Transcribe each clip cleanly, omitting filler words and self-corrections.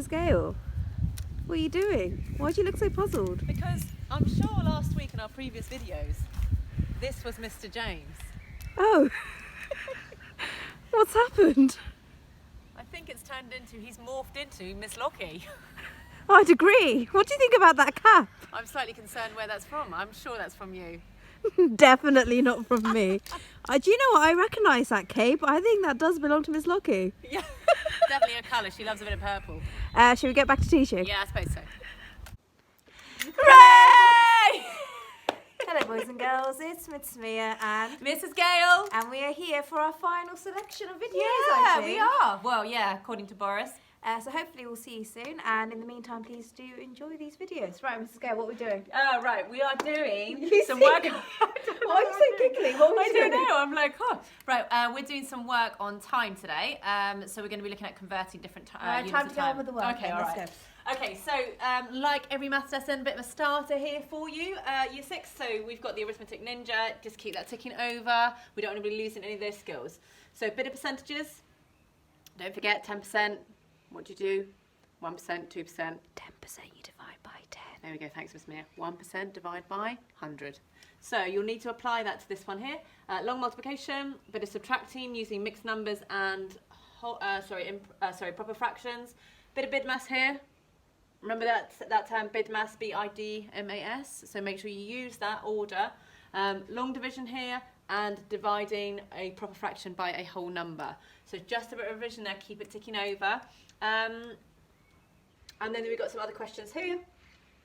Mrs. Gale? What are you doing? Why do you look so puzzled? Because I'm sure last week in our previous videos, this was Mr. James. Oh, what's happened? I think it's turned into, he's morphed into Miss Lockie. I'd agree. What do you think about that cap? I'm slightly concerned where that's from. I'm sure that's from you. Definitely not from me. Do you know what? I recognise that cape. I think that does belong to Miss Lockie. Yeah, definitely a colour. She loves a bit of purple. Shall we get back to teaching? Yeah, I suppose so. Hooray! Hello boys and girls, it's Miss Mia and Mrs. Gale. and we are here for our final selection of videos. Yeah, we are. Well, yeah, according to Boris. So hopefully we'll see you soon, and in the meantime please do enjoy these videos. Right, Mrs. Gale, what are we doing? Oh, right, we are doing some see- work. Why are you so giggly? What are we I doing? don't know. I'm like, oh. Right, we're doing some work on time today. So we're going to be looking at converting different units time of to go on with the work. Okay, then, all let's right. go. Okay, so like every maths lesson, a bit of a starter here for you, year 6. So we've got the arithmetic ninja. Just keep that ticking over. We don't want to be losing any of those skills. So a bit of percentages. Don't forget 10%. What do you do? 1%, 2%. 10% you divide by 10. There we go, thanks Miss Mia. 1% divide by 100. So you'll need to apply that to this one here. Long multiplication, bit of subtracting using mixed numbers and proper fractions. Bit of BIDMAS here. Remember that term BIDMAS, B-I-D-M-A-S. So make sure you use that order. Long division here and dividing a proper fraction by a whole number. So just a bit of revision there, keep it ticking over. And then we've got some other questions here.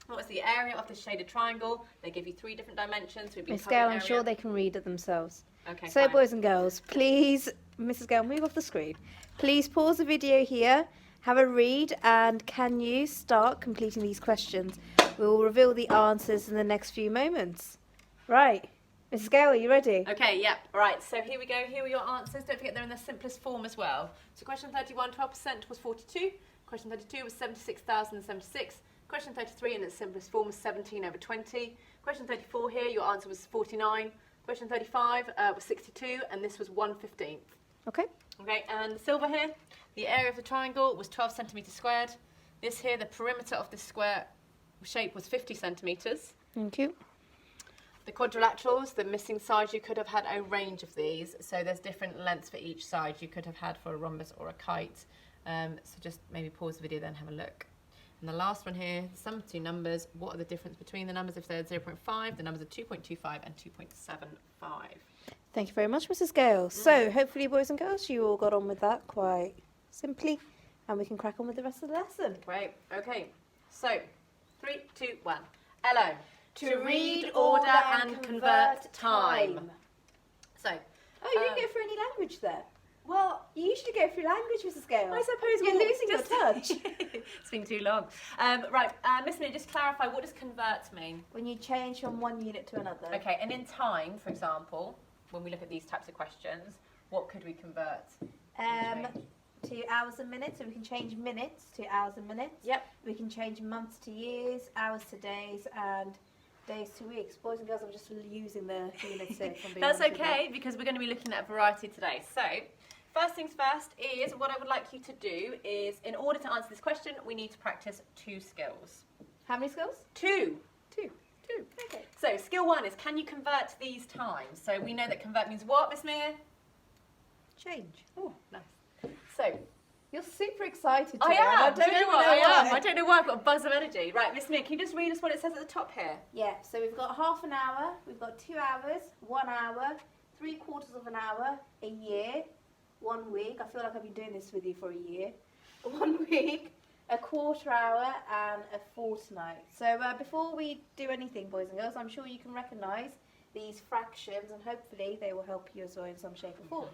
What is the area of the shaded triangle? They give you 3 different dimensions. Miss Gale, I'm sure they can read it themselves. Okay, so fine. boys and girls, please, Mrs. Gale, move off the screen. Please pause the video here, have a read, and can you start completing these questions? We will reveal the answers in the next few moments. Right, Mrs. Gale, are you ready? Okay, yeah, right, so here we go. Here are your answers. Don't forget they're in the simplest form as well. So question 31, 12% was 42. Question 32 was 76,076. Question 33 in its simplest form was 17 over 20. Question 34 here, your answer was 49. Question 35 was 62, and this was 1/15. Okay. Okay, and the silver here, the area of the triangle was 12 centimetres squared. This here, the perimeter of this square shape was 50 centimetres. Thank you. The quadrilaterals, the missing sides, you could have had a range of these. So there's different lengths for each side you could have had for a rhombus or a kite. So just maybe pause the video then have a look. And the last one here, the sum of 2 numbers. What are the difference between the numbers? If they're 0.5, the numbers are 2.25 and 2.75. Thank you very much, Mrs. Gale. So hopefully, boys and girls, you all got on with that quite simply, and we can crack on with the rest of the lesson. Great. Okay. So 3, 2, 1. Hello. To read, order, and convert time. So. Oh, you didn't go for any language there. Well, You usually go through language, Mrs. Gale. I suppose You're losing your touch. It's been too long. Right, Miss Mia, just clarify, what does convert mean? When you change from one unit to another. Okay, and in time, for example, when we look at these types of questions, what could we convert? To hours and minutes, so we can change minutes to hours and minutes. Yep. We can change months to years, hours to days, and days to weeks. Boys and girls, I'm just using the units here. That's okay, because we're going to be looking at a variety today. So, first things first is, what I would like you to do is, in order to answer this question, we need to practice 2 skills. How many skills? 2. 2. Okay. So, skill 1 is, can you convert these times? So, we know that convert means what, Miss Mia? Change. Oh, nice. So, You're super excited today. I am. I don't know why. I don't know why. I've got a buzz of energy. Right, Miss Mia, can you just read us what it says at the top here? Yeah, so we've got half an hour, we've got 2 hours, 1 hour, 3/4 of an hour, a year, 1 week. I feel like I've been doing this with you for a year. 1 week, a quarter hour, and a fortnight. So before we do anything, boys and girls, I'm sure you can recognise these fractions, and hopefully they will help you as well in some shape or form.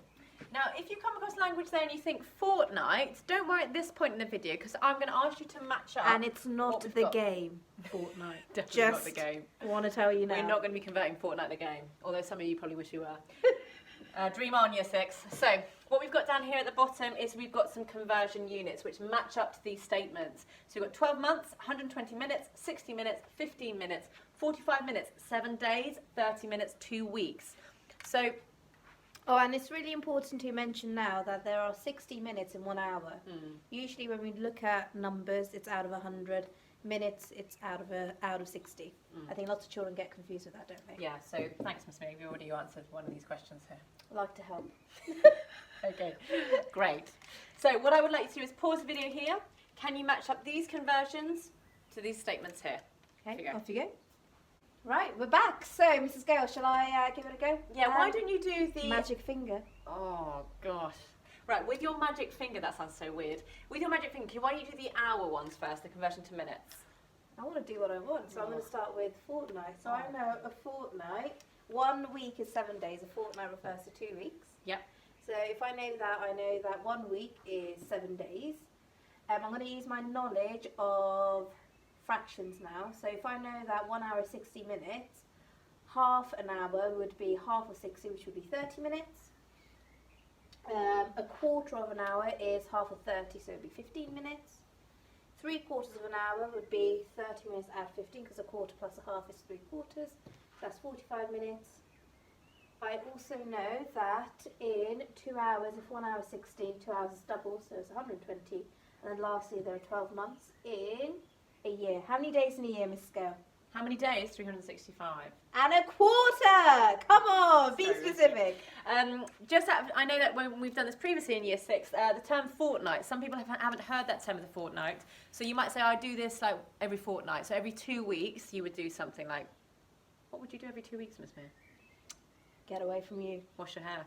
Now, if you come across language there and you think fortnight, don't worry at this point in the video, because I'm going to ask you to match up. And it's not what we've the got. game, Fortnite. Definitely Just not the game. want to tell you now. We're not going to be converting fortnight the game, although some of you probably wish you were. Dream on, year 6. So, what we've got down here at the bottom is we've got some conversion units which match up to these statements. So we've got 12 months, 120 minutes, 60 minutes, 15 minutes, 45 minutes, 7 days, 30 minutes, 2 weeks. So Oh, and it's really important to mention now that there are 60 minutes in 1 hour. Usually when we look at numbers, it's out of 100. Minutes, it's out of 60. I think lots of children get confused with that, don't they? Yeah, so thanks, Miss Mary. You already answered one of these questions here. I like to help. Okay, great. So what I would like you to do is pause the video here. Can you match up these conversions to these statements here? Okay, off you go. Right, we're back. So, Mrs. Gale, shall I give it a go? Yeah, why don't you do the... Magic finger. Oh, gosh. Right, with your magic finger, that sounds so weird. With your magic finger, why don't you do the hour ones first, the conversion to minutes? I want to do what I want, so I'm going to start with fortnight. So I know a fortnight, 1 week is 7 days. A fortnight refers to 2 weeks. Yep. So if I know that 1 week is 7 days. I'm going to use my knowledge of fractions now. So if I know that 1 hour is 60 minutes, half an hour would be half of 60, which would be 30 minutes. A quarter of an hour is half of 30, so it would be 15 minutes. 3/4 of an hour would be 30 minutes out of 15, because a quarter plus a half is 3/4. That's 45 minutes. I also know that in 2 hours, if 1 hour is 60, 2 hours is double, so it's 120. And then lastly, there are 12 months in a year. How many days in a year, Miss Scale? How many days? 365. And a quarter! Come on, be specific. I know that when we've done this previously in year 6, the term fortnight, some people haven't heard that term of the fortnight. So you might say, I do this like every fortnight. So every 2 weeks, you would do something like, what would you do every 2 weeks, Miss Mia? Get away from you. Wash your hair.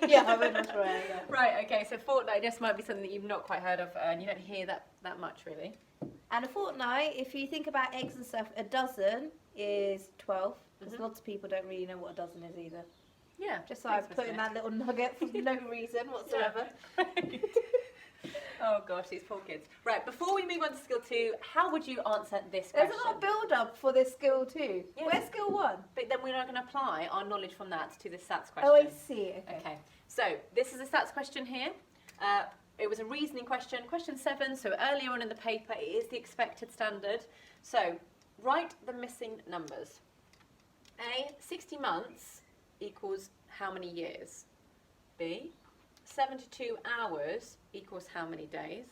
Yeah, I would wash my hair, yeah. Right, okay, so fortnight just might be something that you've not quite heard of, and you don't hear that much, really. And a fortnight, if you think about eggs and stuff, a dozen is 12. Because lots of people don't really know what a dozen is either. Yeah. Just so I put in that little nugget for no reason whatsoever. Yeah. Oh gosh, these poor kids. Right, before we move on to skill 2, how would you answer this question? There's a lot of build-up for this skill 2. Yeah. Where's skill 1? But then we're not going to apply our knowledge from that to the stats question. Oh, I see. Okay. So this is a stats question here. It was a reasoning question, question 7. So earlier on in the paper, it is the expected standard. So write the missing numbers. A, 60 months equals how many years? B, 72 hours equals how many days?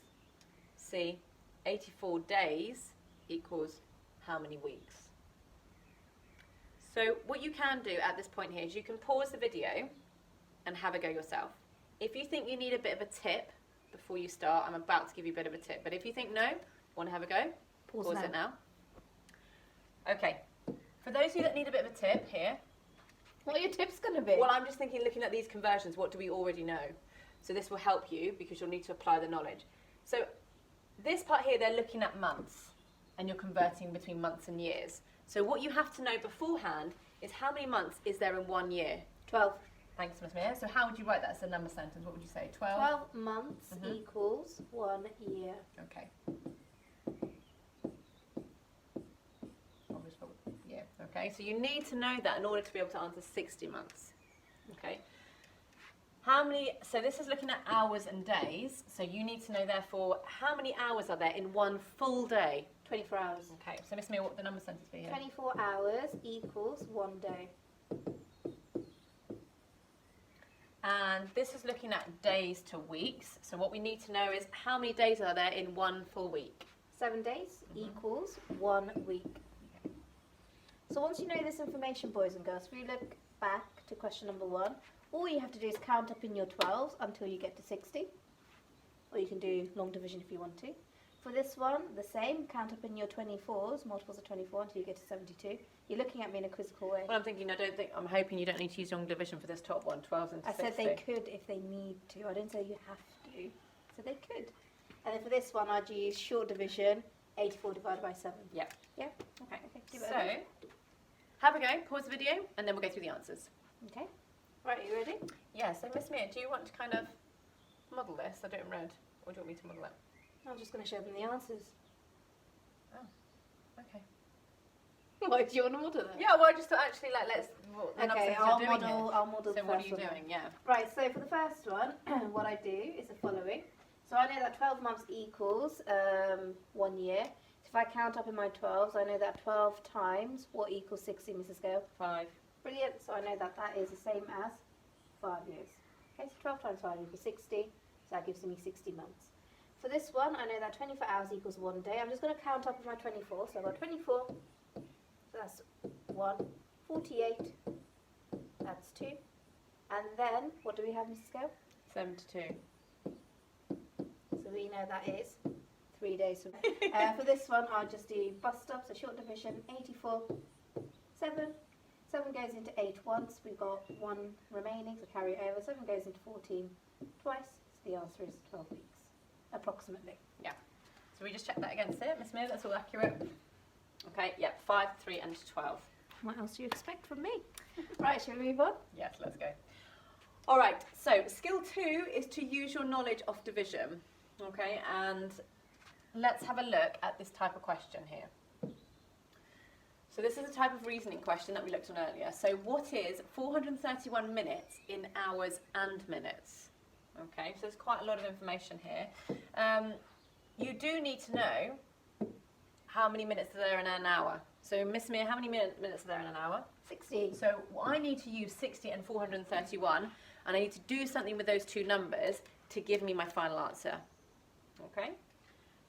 C, 84 days equals how many weeks? So what you can do at this point here is you can pause the video and have a go yourself. If you think you need a bit of a tip before you start, I'm about to give you a bit of a tip. But if you think no, want to have a go, pause it now. Okay. For those of you that need a bit of a tip here. What are your tips going to be? Well, I'm just thinking, looking at these conversions, what do we already know? So this will help you because you'll need to apply the knowledge. So this part here, they're looking at months and you're converting between months and years. So what you have to know beforehand is how many months is there in 1 year? 12. Thanks, Miss Mia. So how would you write that as a number sentence? What would you say? 12? 12 months equals 1 year. Okay. Yeah. Okay. So you need to know that in order to be able to answer 60 months. Okay. How many? So this is looking at hours and days. So you need to know, therefore, how many hours are there in 1 full day? 24 hours. Okay. So Miss Mia, what would the number sentence be here? 24 hours equals 1 day. And this is looking at days to weeks. So what we need to know is how many days are there in 1 full week? 7 days equals 1 week. So once you know this information, boys and girls, if we look back to question number 1, all you have to do is count up in your 12s until you get to 60. Or you can do long division if you want to. For this one, the same, count up in your 24s, multiples of 24 until you get to 72. You're looking at me in a quizzical way. Well, I'm hoping you don't need to use long division for this top one, 12s into 60. I said they could if they need to. I didn't say you have to. So they could. And then for this one, I'd use short division, 84 divided by 7. Yep. Yeah? Okay. Give it a So, go. have a go, pause the video, and then we'll go through the answers. Okay. Right, you ready? Yeah, so Miss Mia, do you want to kind of model this? I do it in red. Or do you want me to model it? I'm just going to show them the answers. Oh, okay. Why do you want to model it? Yeah, well, I just thought actually, like, let's... Okay, I'll model So the what are first you one. doing? Yeah. Right, so for the first one, what I do is the following. So I know that 12 months equals 1 year. So if I count up in my 12s, I know that 12 times what equals 60, Mrs. Gale? 5. Brilliant. So I know that that is the same as 5 years. Okay, so 12 times 5 equals 60, so that gives me 60 months. For this one, I know that 24 hours equals 1 day. I'm just going to count up with my 24. So I've got 24, so that's 1, 48, that's 2. And then, what do we have, Mrs. Gale? 72. So we know that is 3 days. For this one, I'll just do bus stops, a short division, 84, 7. 7 goes into 8 once, we've got 1 remaining, so carry it over. 7 goes into 14 twice, so the answer is 12 weeks, approximately. Yeah. So we just check that against it, Miss Mia, that's all accurate. Okay, yep, 5, 3 and 12. What else do you expect from me? Right, shall we move on? Yes, let's go. All right, so skill 2 is to use your knowledge of division. Okay, and let's have a look at this type of question here. So this is a type of reasoning question that we looked on earlier. So what is 431 minutes in hours and minutes? Okay, so there's quite a lot of information here. You do need to know how many minutes are there in an hour. So Miss Mia, how many minutes are there in an hour? 60. So I need to use 60 and 431, and I need to do something with those two numbers to give me my final answer. Okay?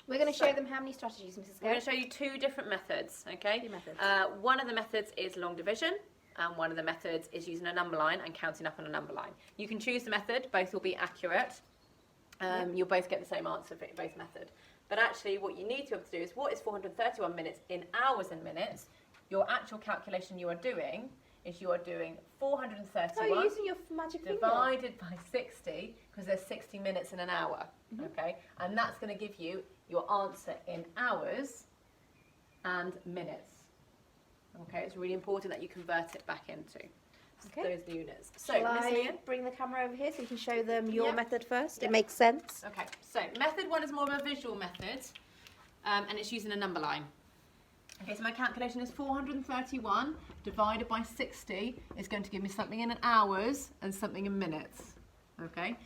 We're going to show them how many strategies, Mrs. We're Gale. going to show you 2 different methods, okay? 2 methods. One of the methods is long division, and one of the methods is using a number line and counting up on a number line. You can choose the method, both will be accurate. You'll both get the same answer for both methods. But actually what you need to be able to do is, what is 431 minutes in hours and minutes? Your actual calculation you are doing is you are doing 431 Oh, you're using your magic finger. divided by 60, because there's 60 minutes in an hour, okay? And that's going to give you your answer in hours and minutes. Okay, it's really important that you convert it back into those units. So, Shall Miss I Leah? bring the camera over here so you can show them your Yep. method first? Yep. It makes sense. Okay, so method 1 is more of a visual method, and it's using a number line. Okay, so my calculation is 431 divided by 60 is going to give me something in hours and something in minutes. Okay.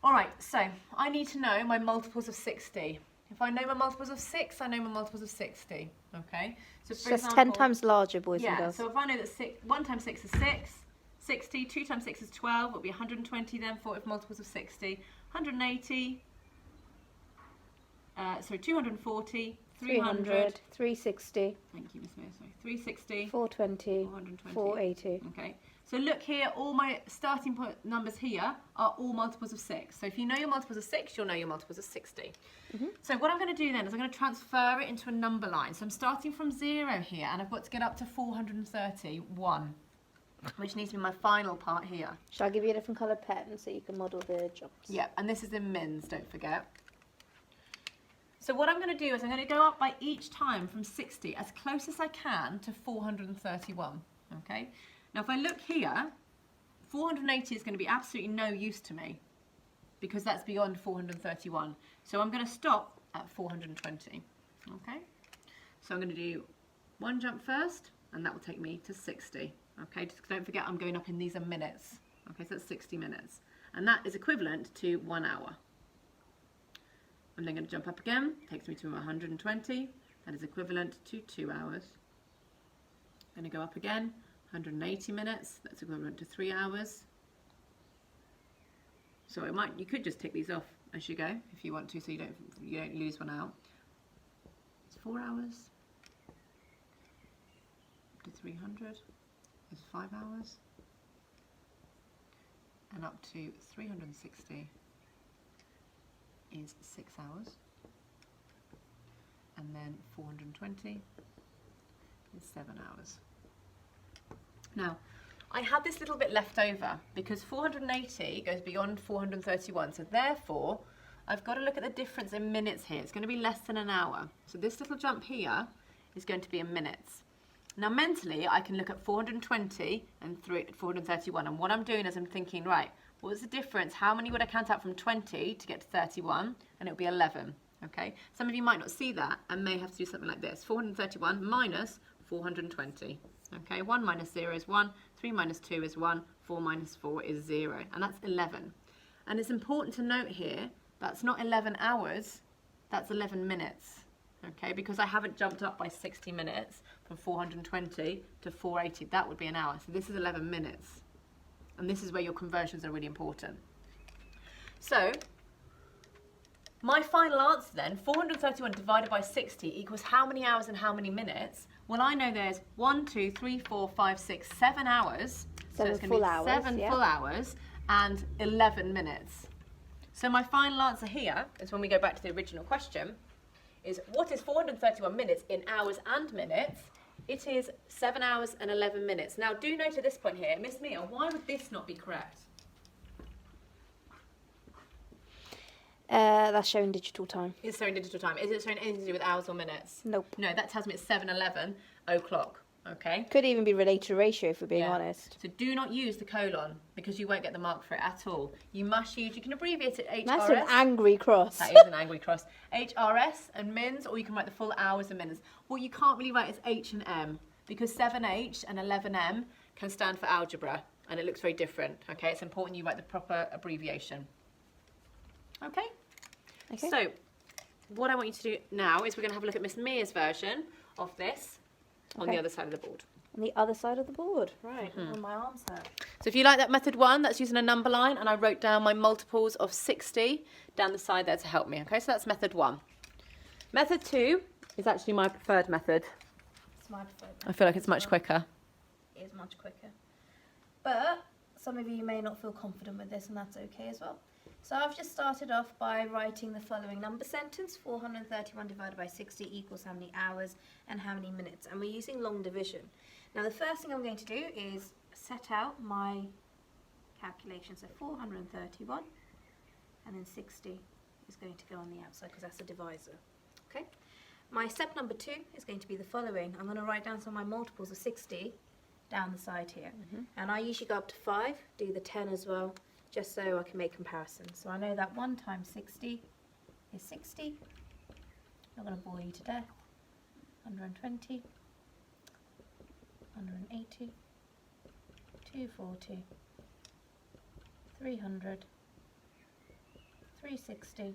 All right, so I need to know my multiples of 60. If I know my multiples of 6, I know my multiples of 60. Okay. So It's for just example, 10 times larger, boys and yeah, girls. so if I know that 1 times 6 is 6, 60, 2 times 6 is 12, it'll be 120 then for if multiples of 60, 180, 240, 300, 360, thank you, Miss Mia, sorry, 360, 420, 420. 480. Okay, so look here, all my starting point numbers here are all multiples of 6. So if you know your multiples of 6, you'll know your multiples of 60. So what I'm going to do then is I'm going to transfer it into a number line. So I'm starting from 0 here, and I've got to get up to 431, which needs to be my final part here. Shall I give you a different coloured pen so you can model the jumps? Yep, and this is in mins, don't forget. So what I'm going to do is I'm going to go up by each time from 60 as close as I can to 431, okay? Now if I look here, 480 is going to be absolutely no use to me because that's beyond 431. So I'm going to stop at 420, okay? So I'm going to do one jump first, and that will take me to 60, okay? Just don't forget I'm going up in these are minutes, okay? So that's 60 minutes, and that is equivalent to 1 hour. I'm then going to jump up again, takes me to 120, that is equivalent to 2 hours. I'm going to go up again, 180 minutes, that's equivalent to 3 hours. So you could just tick these off as you go if you want to, so you don't lose one out. It's 4 hours. Up to 300 is 5 hours. And up to 360 is 6 hours, and then 420 is 7 hours. Now, I had this little bit left over because 480 goes beyond 431, so therefore I've got to look at the difference in minutes here. It's going to be less than an hour, so this little jump here is going to be in minutes. Now mentally I can look at 420 and 431, and what I'm doing is I'm thinking, right, what's the difference? How many would I count out from 20 to get to 31? And it'll be 11, okay? Some of you might not see that and may have to do something like this. 431 minus 420, okay? 1 minus 0 is 1, 3 minus 2 is 1, 4 minus 4 is 0, and that's 11. And it's important to note here, that's not 11 hours, that's 11 minutes, okay? Because I haven't jumped up by 60 minutes from 420 to 480. That would be an hour. So this is 11 minutes. And this is where your conversions are really important. So, my final answer then, 431 divided by 60 equals how many hours and how many minutes? Well, I know there's 1, 2, 3, 4, 5, 6, 7 hours. So it's going to be 7 full hours and 11 minutes. So my final answer here is, when we go back to the original question, is what is 431 minutes in hours and minutes? It is 7 hours and 11 minutes. Now, do note at this point here, Miss Mia, why would this not be correct? That's showing digital time. It's showing digital time. Is it showing anything to do with hours or minutes? Nope. No, that tells me it's 7:11 o'clock. Okay. Could even be related to ratio, if we're being honest. So do not use the colon, because you won't get the mark for it at all. You must use, you can abbreviate it HRS. That's an angry cross. That is an angry cross. HRS and mins, or you can write the full hours and minutes. What you can't really write is H and M, because 7H and 11M can stand for algebra, and it looks very different. Okay, it's important you write the proper abbreviation. Okay? Okay. So, what I want you to do now is we're going to have a look at Miss Mia's version of this on the other side of the board. On the other side of the board. Right. On my arms there. So if you like that method 1, that's using a number line, and I wrote down my multiples of 60 down the side there to help me. Okay, so that's method 1. Method 2 is actually my preferred method. It's my preferred method. I feel like it's much quicker. It is much quicker. But some of you may not feel confident with this, and that's okay as well. So I've just started off by writing the following number sentence. 431 divided by 60 equals how many hours and how many minutes. And we're using long division. Now the first thing I'm going to do is set out my calculation. So 431 and then 60 is going to go on the outside because that's a divisor. Okay. My step number 2 is going to be the following. I'm going to write down some of my multiples of 60 down the side here. And I usually go up to 5, do the 10 as well, just so I can make comparisons. So I know that 1 times 60 is 60. I'm not going to bore you to death. 120, 180, 240, 300, 360.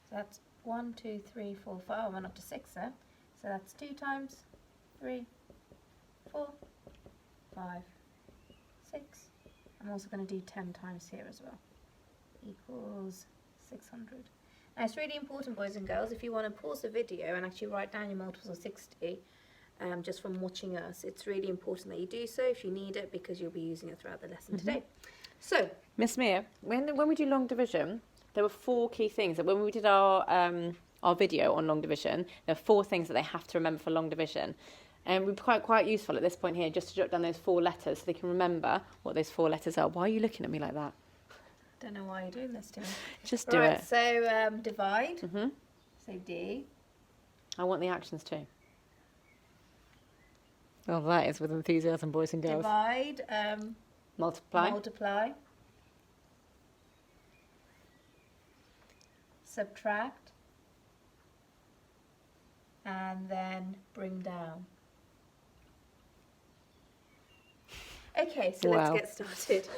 So that's 1, 2, 3, 4, 5. I went up to 6 there. So that's 2 times 3, 4, 5, 6. I'm also going to do 10 times here as well. Equals 600. Now it's really important, boys and girls, if you want to pause the video and actually write down your multiples of 60 just from watching us, it's really important that you do so if you need it, because you'll be using it throughout the lesson today. So, Miss Mia, when we do long division, there were 4 key things. That when we did our video on long division, there are 4 things that they have to remember for long division. And we're quite useful at this point here just to jot down those 4 letters so they can remember what those 4 letters are. Why are you looking at me like that? Don't know why you're doing this to me. Just do it. So divide. So D. I want the actions too. Oh, that is with enthusiasm, boys and girls. Divide. Multiply. Multiply. Subtract. And then bring down. Okay, so let's get started.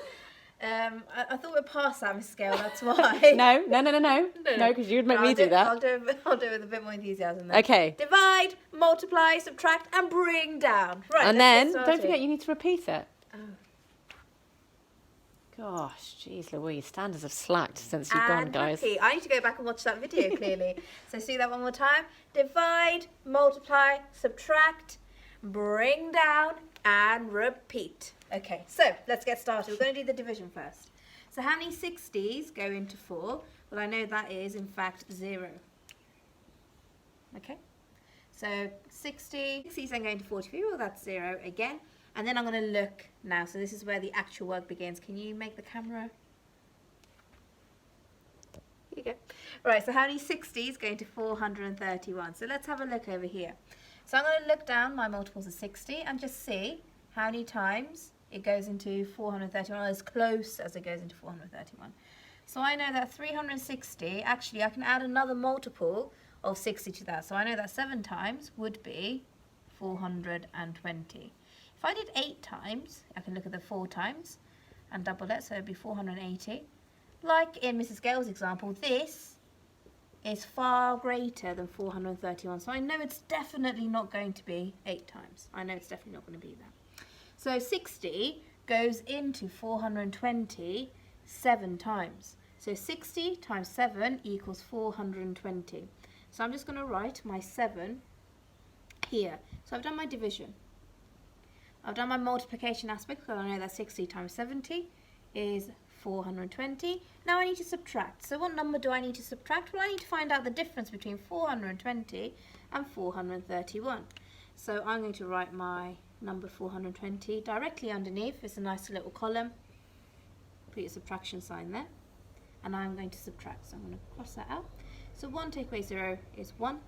I thought we'd pass that, Mrs. Gale, that's why. No, because you'd make me do that. I'll do it with a bit more enthusiasm then. Okay. Divide, multiply, subtract, and bring down. Right, and then, don't forget, you need to repeat it. Oh. Gosh, geez, Louise, standards have slacked since you've gone, guys. Repeat. I need to go back and watch that video clearly. So see that one more time. Divide, multiply, subtract, bring down, and repeat. Okay, so let's get started. We're going to do the division first. So how many 60s go into 4? Well, I know that is, in fact, 0. Okay, so 60s then go into 43. Well, that's 0 again. And then I'm going to look now. So this is where the actual work begins. Can you make the camera? Here you go. Right, so how many 60s go into 431? So let's have a look over here. So I'm going to look down my multiples of 60 and just see how many times it goes into 431, or as close as it goes into 431. So I know that 360, actually I can add another multiple of 60 to that. So I know that 7 times would be 420. If I did 8 times, I can look at the 4 times and double it, so it would be 480. Like in Mrs. Gale's example, this is far greater than 431. So I know it's definitely not going to be 8 times. I know it's definitely not going to be that. So 60 goes into 420 7 times. So 60 times 7 equals 420. So I'm just going to write my 7 here. So I've done my division. I've done my multiplication aspect because I know that 60 times 70 is 420. Now I need to subtract. So what number do I need to subtract? Well, I need to find out the difference between 420 and 431. So I'm going to write my number 420 directly underneath. It's a nice little column. Put your subtraction sign there. And I'm going to subtract. So I'm going to cross that out. So 1 take away 0 is 1.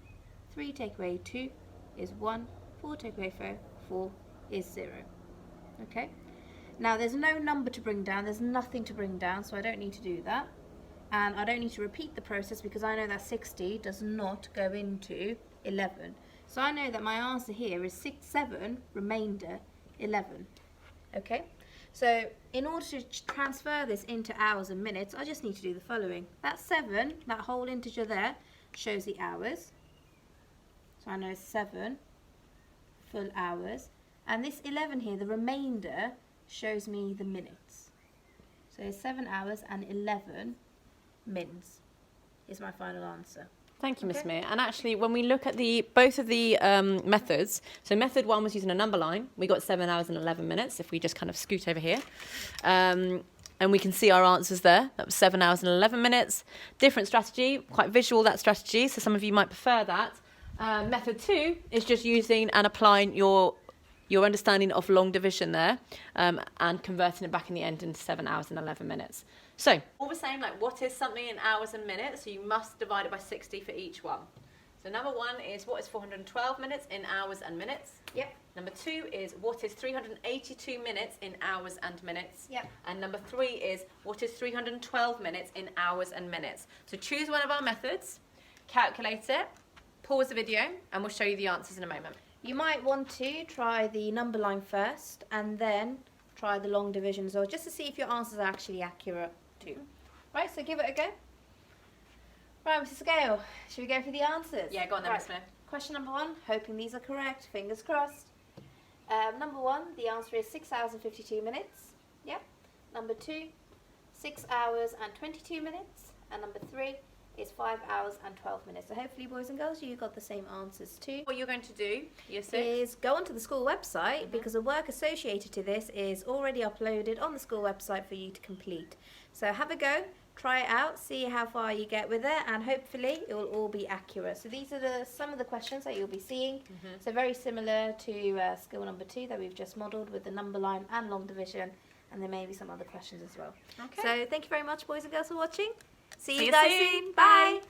3 take away 2 is 1. 4 take away 4 is 0. Okay? Now there's no number to bring down. There's nothing to bring down, so I don't need to do that. And I don't need to repeat the process because I know that 60 does not go into 11. So I know that my answer here is 7 remainder 11. Okay? So in order to transfer this into hours and minutes, I just need to do the following. That 7, that whole integer there, shows the hours. So I know 7 full hours. And this 11 here, the remainder, shows me the minutes. So 7 hours and 11 mins is my final answer. Thank you, Miss Mir. And actually, when we look at both of the methods, so method 1 was using a number line. We got 7 hours and 11 minutes, if we just kind of scoot over here. And we can see our answers there. That was 7 hours and 11 minutes. Different strategy, quite visual, that strategy, so some of you might prefer that. Method 2 is just using and applying your understanding of long division there and converting it back in the end into 7 hours and 11 minutes. So, all we're saying, like, what is something in hours and minutes? So you must divide it by 60 for each one. So number 1 is what is 412 minutes in hours and minutes? Yep. Number 2 is what is 382 minutes in hours and minutes? Yep. And number 3 is what is 312 minutes in hours and minutes? So choose one of our methods, calculate it, pause the video, and we'll show you the answers in a moment. You might want to try the number line first and then try the long division as well, just to see if your answers are actually accurate too. Right, so give it a go. Right, Mrs. Gale, should we go for the answers? Yeah, go on then, Miss Smith. Question number 1, hoping these are correct, fingers crossed. Number 1, the answer is 6 hours and 52 minutes. Yep. Number 2, 6 hours and 22 minutes. And number 3 is 5 hours and 12 minutes. So hopefully, boys and girls, you got the same answers too. What you're going to do, year 6, is go onto the school website because the work associated to this is already uploaded on the school website for you to complete. So have a go, try it out, see how far you get with it, and hopefully it will all be accurate. So these are some of the questions that you'll be seeing. So very similar to skill number 2 that we've just modelled with the number line and long division, and there may be some other questions as well. Okay. So thank you very much, boys and girls, for watching. See See you you guys soon. soon. Bye.